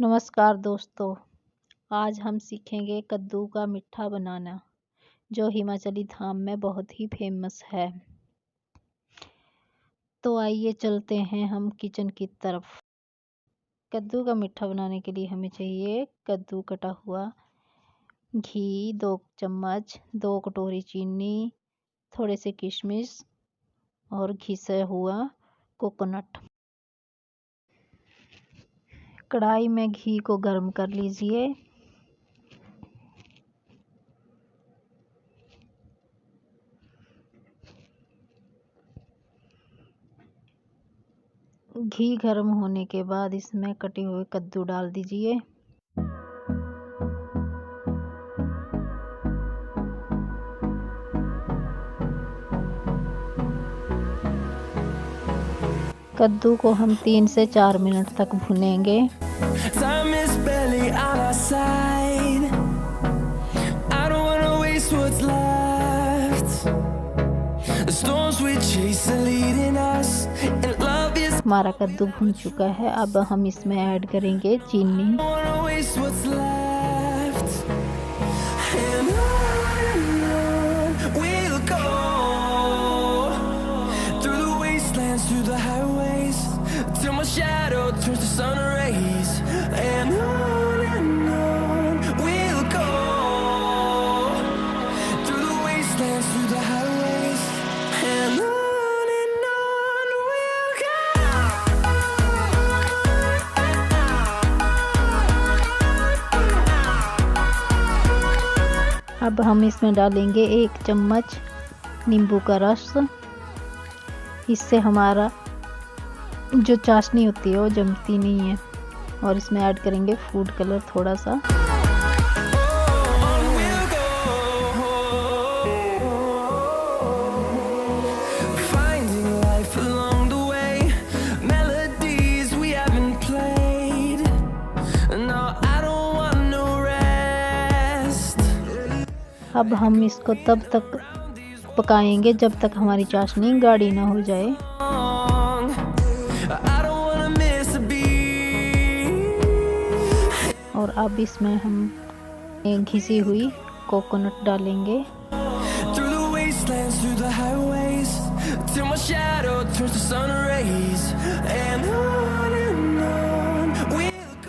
नमस्कार दोस्तों, आज हम सीखेंगे कद्दू का मीठा बनाना, जो हिमाचली धाम में बहुत ही फेमस है। तो आइए चलते हैं हम किचन की तरफ। कद्दू का मीठा बनाने के लिए हमें चाहिए कद्दू कटा हुआ, घी 2 चम्मच, 2 कटोरी चीनी, थोड़े से किशमिश और घिसा हुआ कोकोनट। कढ़ाई में घी को गर्म कर लीजिए। घी गर्म होने के बाद इसमें कटे हुए कद्दू डाल दीजिए। कद्दू को हम 3 से 4 मिनट तक भुनेंगे। हमारा कद्दू भुन चुका है। अब हम इसमें ऐड करेंगे चीनी। अब हम इसमें डालेंगे 1 चम्मच नींबू का रस। इससे हमारा जो चाशनी होती है वो जमती नहीं है। और इसमें ऐड करेंगे फूड कलर थोड़ा सा। अब हम इसको तब तक पकाएंगे जब तक हमारी चाशनी गाढ़ी ना हो जाए। और अब इसमें हम घिसी हुई कोकोनट डालेंगे।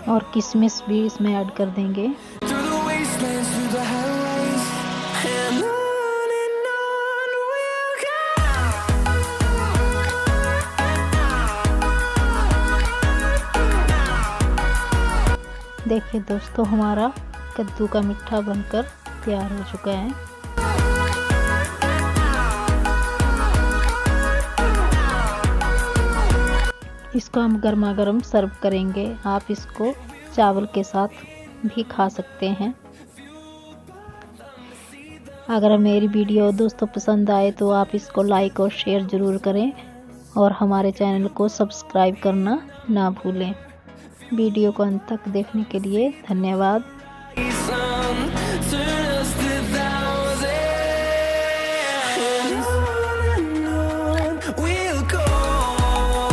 और किशमिश भी इसमें ऐड कर देंगे। देखिए दोस्तों, हमारा कद्दू का मीठा बनकर तैयार हो चुका है। इसको हम गर्मा गर्म सर्व करेंगे। आप इसको चावल के साथ भी खा सकते हैं। अगर मेरी वीडियो दोस्तों पसंद आए तो आप इसको लाइक और शेयर ज़रूर करें और हमारे चैनल को सब्सक्राइब करना ना भूलें। वीडियो को अंत तक देखने के लिए धन्यवाद।